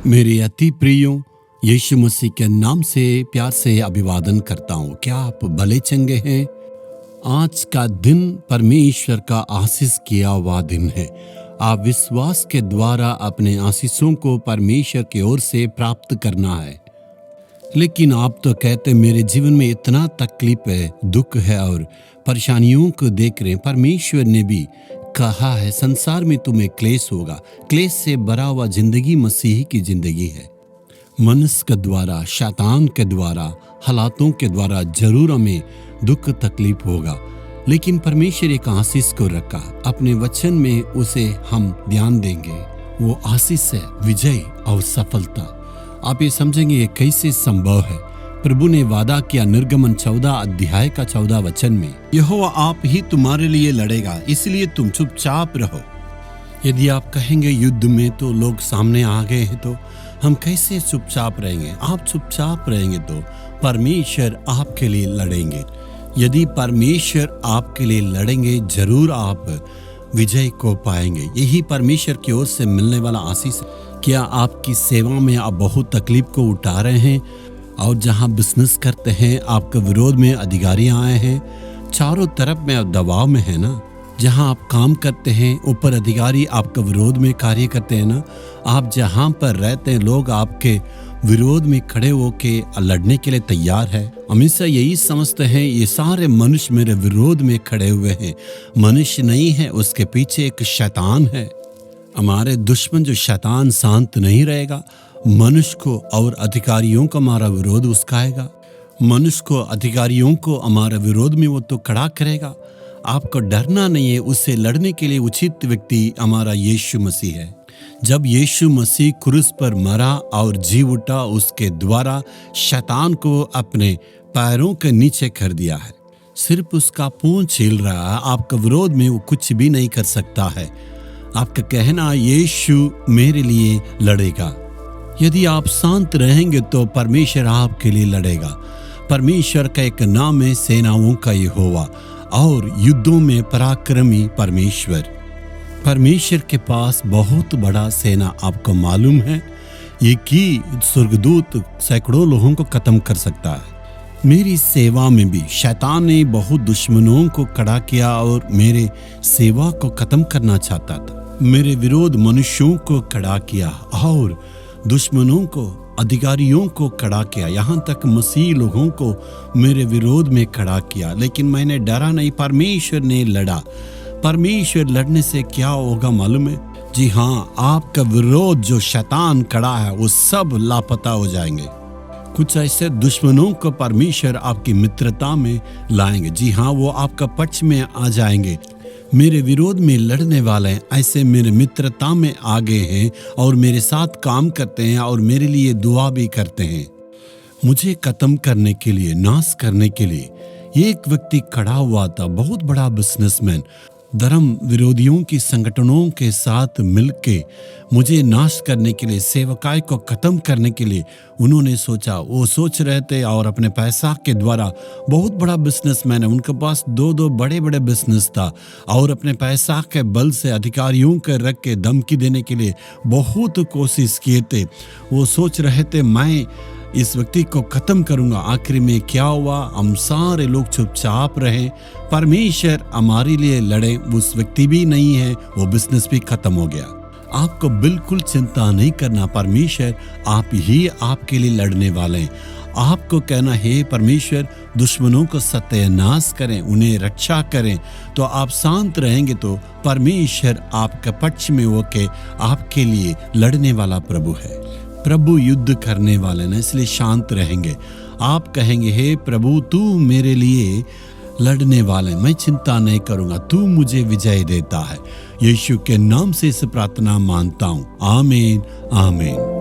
मेरे अति प्रियो, यीशु मसीह के नाम से प्यार से अभिवादन करता हूँ। क्या आप भले चंगे हैं? आज का दिन परमेश्वर का आशीष किया हुआ दिन है। आप विश्वास के द्वारा अपने आशीषों को परमेश्वर की ओर से प्राप्त करना है। लेकिन आप तो कहते मेरे जीवन में इतना तकलीफ है, दुख है और परेशानियों को देख रहे हैं। परमेश्वर ने भी कहा है संसार में तुम्हें क्लेश होगा। क्लेश से भरा हुआ जिंदगी मसीही की जिंदगी है। मनुष्य के द्वारा, शैतान के द्वारा, हालातों के द्वारा जरूर हमें दुख तकलीफ होगा, लेकिन परमेश्वर एक आशीष को रखा। अपने वचन में उसे हम ध्यान देंगे। वो आशीष है विजय और सफलता। आप ये समझेंगे ये कैसे संभव है। प्रभु ने वादा किया निर्गमन 14 अध्याय का 14 वचन में, यहोवा आप ही तुम्हारे लिए लड़ेगा, इसलिए तुम चुपचाप रहो। यदि आप कहेंगे युद्ध में तो लोग सामने आ गए हैं, तो हम कैसे चुपचाप रहेंगे? आप चुपचाप रहेंगे तो परमेश्वर आपके लिए लड़ेंगे। यदि परमेश्वर आपके लिए लड़ेंगे, जरूर आप विजय को पाएंगे। यही परमेश्वर की ओर से मिलने वाला आशीष। क्या आपकी सेवा में आप बहुत तकलीफ को उठा रहे हैं और जहां बिजनेस करते हैं आपके विरोध में अधिकारी आए हैं, चारों तरफ में आप दबाव में है ना? जहां आप काम करते हैं ऊपर अधिकारी आपके विरोध में कार्य करते हैं ना? आप जहां पर रहते हैं लोग आपके विरोध में खड़े होके लड़ने के लिए तैयार है। हमेशा यही समझते हैं ये सारे मनुष्य मेरे विरोध में खड़े हुए हैं। मनुष्य नहीं है, उसके पीछे एक शैतान है। हमारे दुश्मन जो शैतान शांत नहीं रहेगा। मनुष्य को और अधिकारियों का हमारा विरोध उस्काएगा। मनुष्य को, अधिकारियों को हमारे विरोध में वो तो खड़ा करेगा। आपको डरना नहीं है। उससे लड़ने के लिए उचित व्यक्ति हमारा यीशु मसीह है। जब यीशु मसीह क्रूस पर मरा और जी उठा, उसके द्वारा शैतान को अपने पैरों के नीचे कर दिया है। सिर्फ उसका पूंछ हिल रहा है। आपके विरोध में वो कुछ भी नहीं कर सकता है। आपका कहना यीशु मेरे लिए लड़ेगा। यदि आप शांत रहेंगे तो परमेश्वर आपके लिए लड़ेगा। परमेश्वर का एक नाम है सेनाओं का यहोवा और युद्धों में पराक्रमी परमेश्वर। परमेश्वर के पास बहुत बड़ा सेना आपको मालूम है। ये कि स्वर्गदूत सैकड़ों लोगों को खत्म कर सकता है। मेरी सेवा में भी शैतान ने बहुत दुश्मनों को खड़ा किया और मेरे सेवा को खत्म करना चाहता था। मेरे विरोध मनुष्यों को खड़ा किया और दुश्मनों को, अधिकारियों को खड़ा किया, यहाँ तक मसीह लोगों को मेरे विरोध में खड़ा किया। लेकिन मैंने डरा नहीं, परमेश्वर ने लड़ा। परमेश्वर लड़ने से क्या होगा मालूम है? जी हाँ, आपका विरोध जो शैतान खड़ा है वो सब लापता हो जाएंगे। कुछ ऐसे दुश्मनों को परमेश्वर आपकी मित्रता में लाएंगे। जी हाँ, वो आपका पक्ष में आ जाएंगे। मेरे विरोध में लड़ने वाले ऐसे मेरे मित्रता में आ गए हैं और मेरे साथ काम करते हैं और मेरे लिए दुआ भी करते हैं। मुझे खत्म करने के लिए, नाश करने के लिए एक व्यक्ति खड़ा हुआ था, बहुत बड़ा बिजनेसमैन। धर्म विरोधियों की संगठनों के साथ मिलके मुझे नाश करने के लिए, सेवकाई को खत्म करने के लिए उन्होंने सोचा। वो सोच रहे थे और अपने पैसा के द्वारा, बहुत बड़ा बिजनेसमैन है, उनके पास दो बड़े बड़े बिजनेस था और अपने पैसा के बल से अधिकारियों के रख के धमकी देने के लिए बहुत कोशिश किए थे। वो सोच रहे थे मैं इस व्यक्ति को खत्म करूंगा। आखिर में क्या हुआ? हम सारे लोग चुपचाप रहे। परमेश्वर हमारे लिए लड़े। उस व्यक्ति भी नहीं है, वो बिजनेस भी खत्म हो गया। आपको बिल्कुल चिंता नहीं करना। परमेश्वर आप ही आपके लिए लड़ने वाले हैं। आपको कहना है परमेश्वर दुश्मनों को सत्यानाश करें, उन्हें रक्षा करें। तो आप शांत रहेंगे तो परमेश्वर आपके पक्ष में होके आपके लिए लड़ने वाला प्रभु है। प्रभु युद्ध करने वाले ना, इसलिए शांत रहेंगे। आप कहेंगे हे प्रभु तू मेरे लिए लड़ने वाले, मैं चिंता नहीं करूंगा, तू मुझे विजय देता है। यीशु के नाम से इस प्रार्थना मानता हूं। आमीन आमीन।